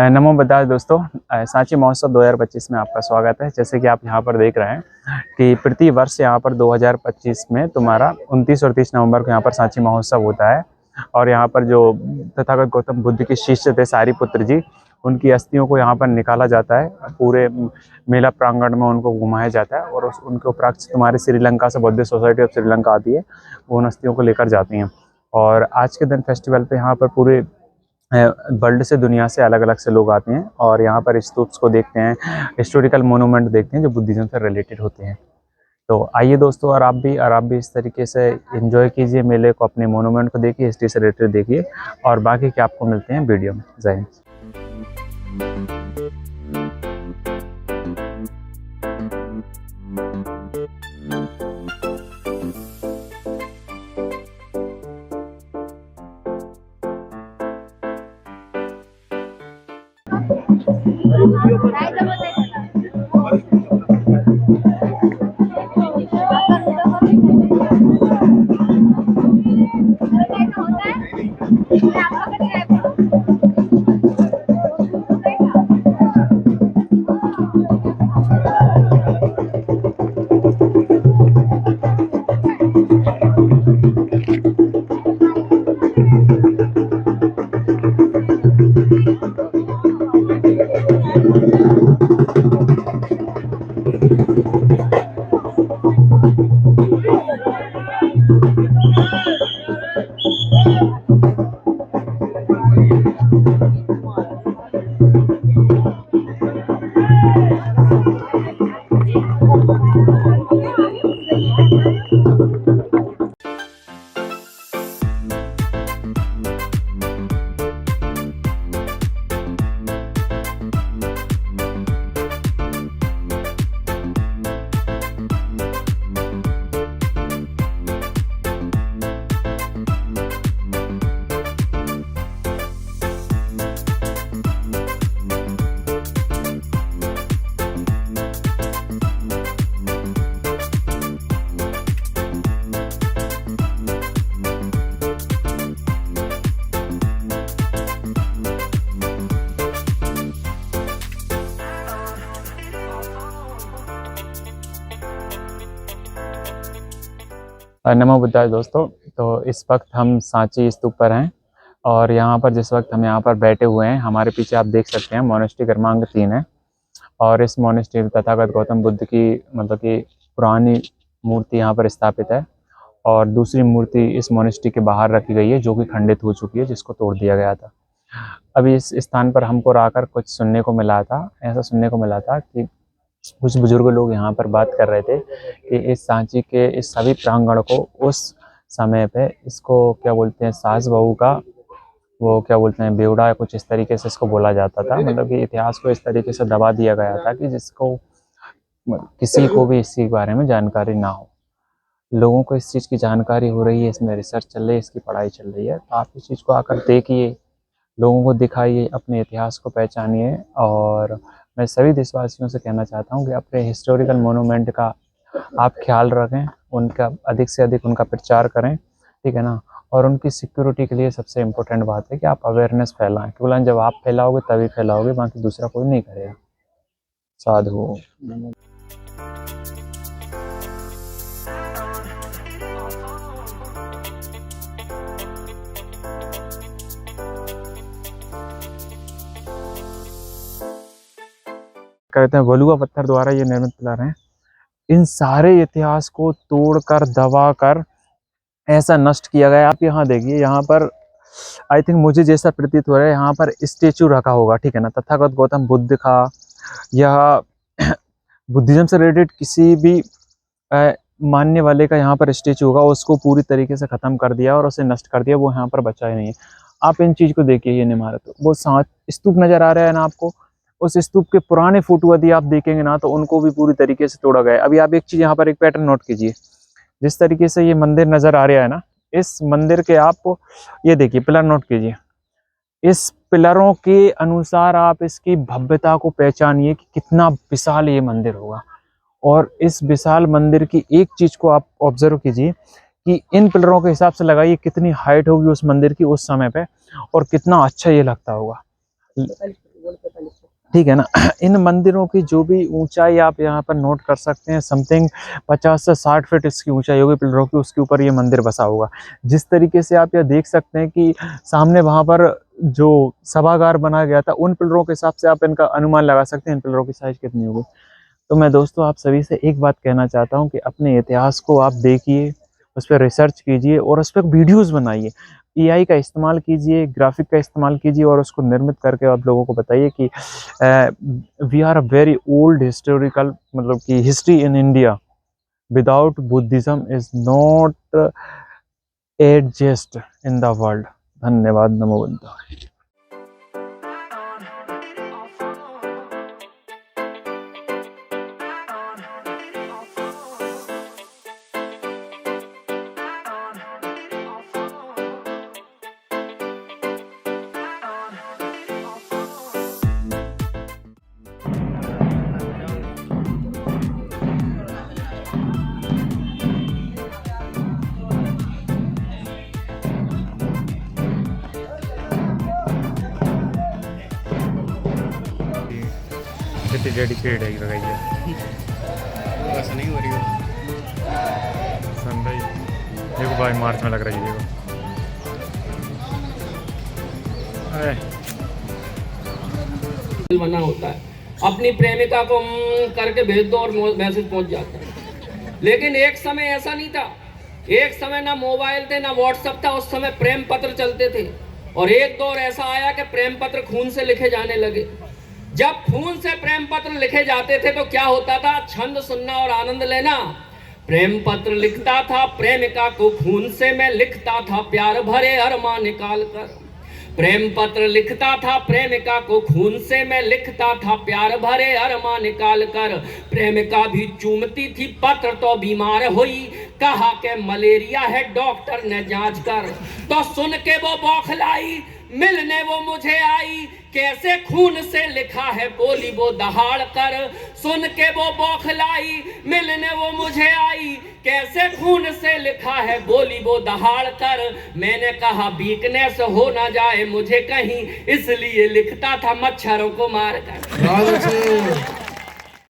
नमो बुद्धाय दोस्तों। सांची महोत्सव 2025 में आपका स्वागत है। जैसे कि आप यहाँ पर देख रहे हैं कि प्रति वर्ष यहाँ पर 2025 में तुम्हारा 29 और 30 नवंबर को यहाँ पर सांची महोत्सव होता है। और यहाँ पर जो तथागत गौतम बुद्ध के शिष्य थे सारीपुत्र जी, उनकी अस्थियों को यहाँ पर निकाला जाता है। पूरे मेला प्रांगण में उनको घुमाया जाता है और उनके उपरांत तुम्हारे श्रीलंका से बुद्धिस्ट सोसाइटी ऑफ श्रीलंका आती है, वो उन अस्थियों को लेकर जाती हैं। और आज के दिन फेस्टिवल पे यहाँ पर पूरे वर्ल्ड से, दुनिया से अलग अलग से लोग आते हैं और यहाँ पर स्तूप्स को देखते हैं, हिस्टोरिकल मोनूमेंट देखते हैं जो बुद्धिज्म से रिलेटेड होते हैं। तो आइए दोस्तों, और आप भी इस तरीके से एंजॉय कीजिए मेले को, अपने मोनूमेंट को देखिए, हिस्ट्री से रिलेटेड देखिए, और बाकी के आपको मिलते हैं वीडियो में। जय हिंद। नमो बुद्धाय दोस्तों। तो इस वक्त हम सांची स्तूप पर हैं और यहाँ पर जिस वक्त हम यहाँ पर बैठे हुए हैं, हमारे पीछे आप देख सकते हैं मोनेस्ट्री क्रमांक 3 है। और इस मोनेस्ट्री तथागत गौतम बुद्ध की मतलब कि पुरानी मूर्ति यहाँ पर स्थापित है, और दूसरी मूर्ति इस मोनेस्ट्री के बाहर रखी गई है जो कि खंडित हो चुकी है, जिसको तोड़ दिया गया था। अभी इस स्थान पर हमको आकर कुछ सुनने को मिला था, ऐसा सुनने को मिला था कि कुछ बुजुर्ग लोग यहाँ पर बात कर रहे थे कि इस सांची के इस सभी प्रांगण को उस समय पे इसको क्या बोलते हैं, सास बहू का वो क्या बोलते हैं, बेवड़ा या कुछ इस तरीके से इसको बोला जाता था। मतलब कि इतिहास को इस तरीके से दबा दिया गया था कि जिसको किसी को भी इस चीज़ के बारे में जानकारी ना हो। लोगों को इस चीज़ की जानकारी हो रही है, इसमें रिसर्च चल रही है, इसकी पढ़ाई चल रही है। तो आप इस चीज़ को आकर देखिए, लोगों को दिखाइए, अपने इतिहास को पहचानिए। और मैं सभी देशवासियों से कहना चाहता हूँ कि अपने हिस्टोरिकल मोनूमेंट का आप ख्याल रखें, उनका अधिक से अधिक उनका प्रचार करें, ठीक है ना। और उनकी सिक्योरिटी के लिए सबसे इम्पोर्टेंट बात है कि आप अवेयरनेस फैलाएं, केवल जब आप फैलाओगे तभी फैलाओगे, बाकी दूसरा कोई नहीं करेगा। साधु। कहते हैं वलुआ पत्थर द्वारा ये निर्मित पिलर हैं। इन सारे इतिहास को तोड़कर, दबाकर ऐसा नष्ट किया गया। आप यहाँ देखिए, यहाँ पर आई थिंक मुझे जैसा प्रतीत हो रहा है, यहाँ पर स्टेचू रखा होगा, ठीक है ना, तथागत गौतम बुद्ध का। यह बुद्धिज्म से रिलेटेड किसी भी मानने वाले का यहाँ पर स्टेचू होगा, उसको पूरी तरीके से ख़त्म कर दिया और उसे नष्ट कर दिया, वो यहाँ पर बचा ही नहीं है। आप इन चीज़ को देखिए, ये इमारत, वो स्तूप नज़र आ रहा है ना आपको, उस स्तूप के पुराने फोटो यदि आप देखेंगे ना तो उनको भी पूरी तरीके से तोड़ा गया है। अभी आप एक चीज़ यहाँ पर, एक पैटर्न नोट कीजिए, जिस तरीके से ये मंदिर नज़र आ रहा है ना, इस मंदिर के आप ये देखिए, पिलर नोट कीजिए, इस पिलरों के अनुसार आप इसकी भव्यता को पहचानिए कि कितना विशाल ये मंदिर होगा। और इस विशाल मंदिर की एक चीज को आप ऑब्जर्व कीजिए कि इन पिलरों के हिसाब से लगाइए कितनी हाइट होगी उस मंदिर की उस समय पे, और कितना अच्छा ये लगता होगा। ठीक है ना। इन मंदिरों की जो भी ऊंचाई आप यहाँ पर नोट कर सकते हैं, समथिंग 50 से 60 फीट इसकी ऊंचाई होगी पिलरों की, उसके ऊपर ये मंदिर बसा होगा। जिस तरीके से आप यह देख सकते हैं कि सामने वहाँ पर जो सभागार बनाया गया था, उन पिलरों के हिसाब से आप इनका अनुमान लगा सकते हैं इन पिलरों की साइज कितनी होगी। तो मैं दोस्तों आप सभी से एक बात कहना चाहता हूँ कि अपने इतिहास को आप देखिए, उस पर रिसर्च कीजिए और उस पर वीडियोज़ बनाइए। एआई का इस्तेमाल कीजिए, ग्राफिक का इस्तेमाल कीजिए और उसको निर्मित करके आप लोगों को बताइए कि we are a very old historical, मतलब कि history in India without Buddhism is not adjust in the world. धन्यवाद। नमो बुद्धाय। कितनी डेडिकेटेड है लगाइए। ऐसा नहीं हो रही हो। सनराइज देखो भाई, मार्च में लग रही है, देखो। बना होता है, अपनी प्रेमिका को करके भेज दो और मैसेज पहुंच जाता है। लेकिन एक समय ऐसा नहीं था, एक समय ना मोबाइल थे ना व्हाट्सएप था, उस समय प्रेम पत्र चलते थे। और एक दौर ऐसा आया कि प्रेम पत्र खून से लिखे जाने लगे। जब खून से प्रेम पत्र लिखे जाते थे तो क्या होता था, छंद सुनना और आनंद लेना। प्रेम पत्र लिखता था प्रेमिका को खून से, मैं लिखता था प्यार भरे अरमान निकाल कर। प्रेम पत्र लिखता था प्रेमिका को खून से, मैं लिखता था प्यार भरे अरमान निकाल कर। प्रेमिका भी चूमती थी पत्र तो बीमार हुई, कहा कि मलेरिया है डॉक्टर ने जांच कर। तो सुन के वो बौखलाई, मिलने वो मुझे आई, कैसे खून से लिखा है बोली वो दहाड़ कर। सुन के वो बौखलाई, मिलने वो मुझे आई, कैसे खून से लिखा है बोली वो दहाड़ कर। मैंने कहा वीकनेस हो ना जाए मुझे कहीं, इसलिए लिखता था मच्छरों को मार कर।